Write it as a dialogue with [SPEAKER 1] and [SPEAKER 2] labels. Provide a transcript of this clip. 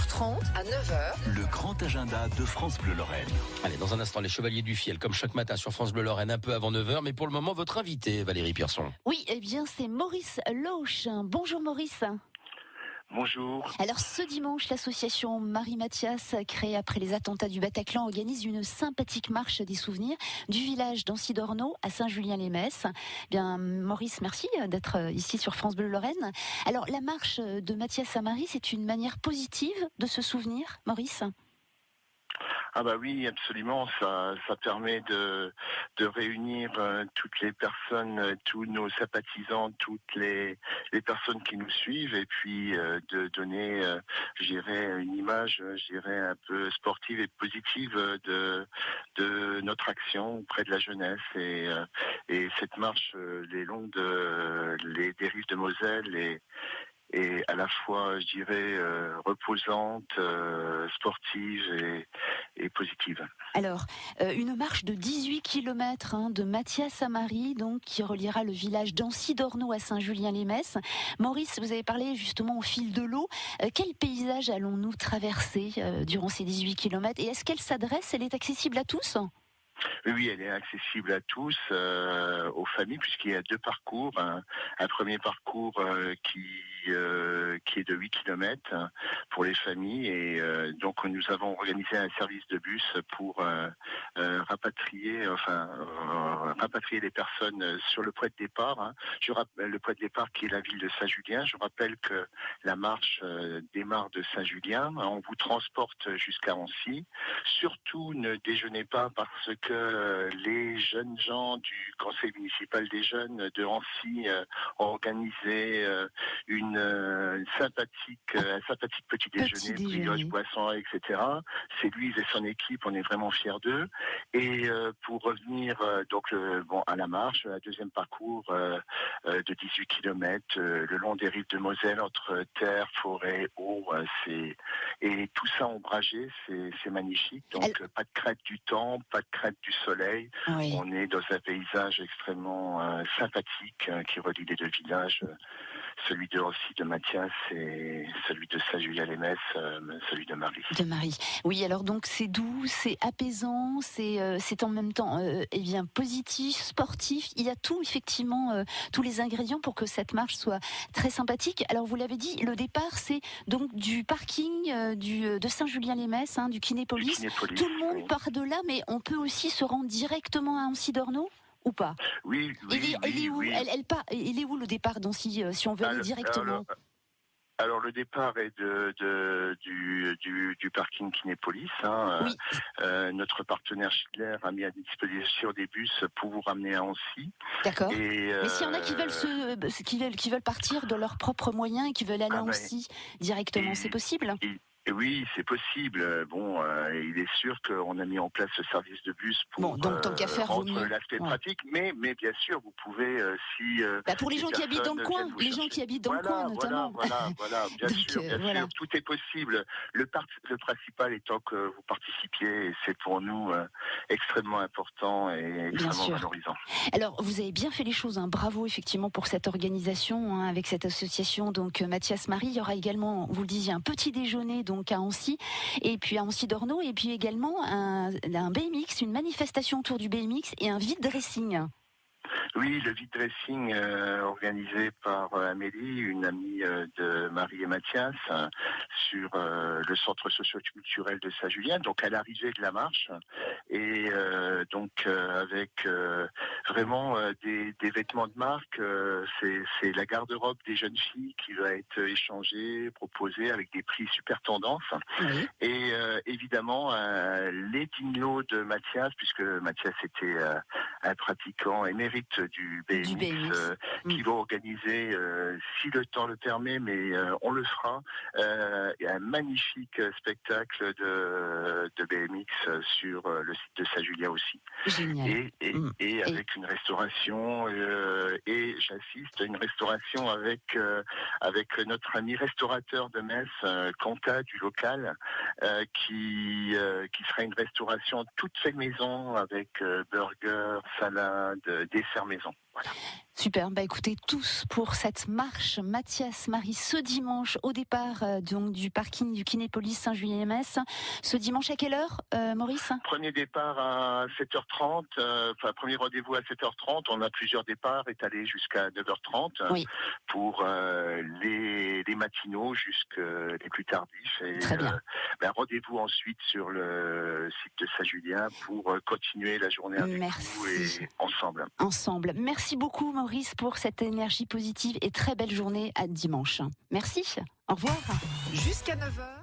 [SPEAKER 1] 8h30 à 9h.
[SPEAKER 2] Le grand agenda de France Bleu Lorraine.
[SPEAKER 3] Allez, dans un instant, les Chevaliers du Fiel, comme chaque matin sur France Bleu Lorraine, un peu avant 9h. Mais pour le moment, votre invité, Valérie Pierson.
[SPEAKER 4] Oui, eh bien, c'est Maurice Loche. Bonjour Maurice.
[SPEAKER 5] Bonjour.
[SPEAKER 4] Alors ce dimanche, l'association Marie-Mathias, créée après les attentats du Bataclan, organise une sympathique marche des souvenirs du village d'Ancy-d'Ornault à Saint-Julien-les-Messes. Bien, Maurice, merci d'être ici sur France Bleu Lorraine. Alors la marche de Mathias à Marie, c'est une manière positive de se souvenir, Maurice ?
[SPEAKER 5] Ah bah oui, absolument. Ça permet de réunir toutes les personnes, tous nos sympathisants, toutes les personnes qui nous suivent, et puis de donner, je dirais, une image, je dirais, un peu sportive et positive de notre action auprès de la jeunesse. Et cette marche, les longs des rives de Moselle et à la fois, je dirais, reposante, sportive et positive.
[SPEAKER 4] Alors, une marche de 18 km de Mathias à Marie, donc qui reliera le village d'Ancy-d'Ornault à Saint-Julien-les-Messes. Maurice, vous avez parlé justement au fil de l'eau. Quel paysage allons-nous traverser durant ces 18 km ? Et est-ce qu'elle s'adresse, elle est accessible à tous ?
[SPEAKER 5] Oui, elle est accessible à tous, aux familles, puisqu'il y a deux parcours. Un premier parcours qui est de 8 km pour les familles, et donc nous avons organisé un service de bus pour rapatrier les personnes sur le point de départ. Je rappelle le point de départ qui est la ville de Saint-Julien. Je rappelle que la marche démarre de Saint-Julien. On vous transporte jusqu'à Ancy. Surtout ne déjeunez pas, parce que les jeunes gens du conseil municipal des jeunes de Ancy ont organisé un sympathique petit déjeuner, brioche, boisson, etc. C'est lui et son équipe, on est vraiment fiers d'eux. Et pour revenir à la marche, un deuxième parcours de 18 km le long des rives de Moselle, entre terre, forêt, eau, et tout ça ombragé, c'est magnifique. Donc pas de crête du temps, pas de crête du soleil. Oui. On est dans un paysage extrêmement sympathique qui relie les deux villages, celui de Ancy de Mathias et celui de Saint-Julien-les-Messes, celui de Marie.
[SPEAKER 4] De Marie. Oui, alors donc c'est doux, c'est apaisant, c'est en même temps bien positif, sportif. Il y a tout, effectivement, tous les ingrédients pour que cette marche soit très sympathique. Alors vous l'avez dit, le départ c'est donc du parking de Saint-Julien-les-Messes, du Kinépolis. Tout le monde part de là, mais on peut aussi se rendre directement à Ancy-d'Ornault ou pas ?
[SPEAKER 5] Oui.
[SPEAKER 4] Il est où le départ d'Ancy, si on veut aller directement ?
[SPEAKER 5] Alors le départ est du parking Kinépolis. Oui. Notre partenaire Schindler a mis à disposition des bus pour vous ramener à Ancy.
[SPEAKER 4] D'accord. Mais s'il y en a qui veulent partir de leurs propres moyens et qui veulent aller à Ancy directement, c'est possible ?
[SPEAKER 5] Oui, c'est possible. Il est sûr qu'on a mis en place ce service de bus pour
[SPEAKER 4] tant qu'à faire,
[SPEAKER 5] rendre l'aspect pratique, mais bien sûr, vous pouvez
[SPEAKER 4] pour les gens qui habitent dans le coin, notamment.
[SPEAKER 5] Voilà, bien sûr, tout est possible. Le principal étant que vous participiez, et c'est pour nous extrêmement important et extrêmement valorisant.
[SPEAKER 4] Alors, vous avez bien fait les choses, bravo effectivement pour cette organisation avec cette association donc Mathias Marie. Il y aura également, vous le disiez, un petit déjeuner donc à Ancy, et puis à Ancy-d'Ornault, et puis également un BMX, une manifestation autour du BMX et un vide dressing.
[SPEAKER 5] Oui, le vide dressing organisé par Amélie, une amie de Marie et Mathias, sur le centre socio-culturel de Saint-Julien, donc à l'arrivée de la marche, et avec vraiment des vêtements de marque. C'est la garde-robe des jeunes filles qui va être échangée, proposée avec des prix super tendance. Oui. Et évidemment les tinglos de Mathias, puisque Mathias était un pratiquant émérite du BMX, qui va organiser, si le temps le permet, mais on le fera, un magnifique spectacle de BMX sur le site de Saint-Julien aussi.
[SPEAKER 4] Génial.
[SPEAKER 5] Et avec une restauration, et j'assiste à une restauration avec notre ami restaurateur de Metz, Quentin du local, qui sera une restauration toute faite maison avec burger, salade, dessert maison. Voilà.
[SPEAKER 4] Super, écoutez, tous pour cette marche Mathias Marie ce dimanche au départ donc du parking du Kinépolis Saint-Julien-Metz. Ce dimanche à quelle heure, Maurice ?
[SPEAKER 5] Premier départ à 7h30, premier rendez-vous à 7h30. On a plusieurs départs étalés jusqu'à 9h30
[SPEAKER 4] Oui.
[SPEAKER 5] pour les matinaux jusqu'à les plus tardifs. Et
[SPEAKER 4] Très bien.
[SPEAKER 5] Rendez-vous ensuite sur le site de Saint-Julien pour continuer la journée avec vous et ensemble.
[SPEAKER 4] Merci beaucoup Maurice pour cette énergie positive et très belle journée à dimanche. Merci, au revoir.
[SPEAKER 1] Jusqu'à 9h.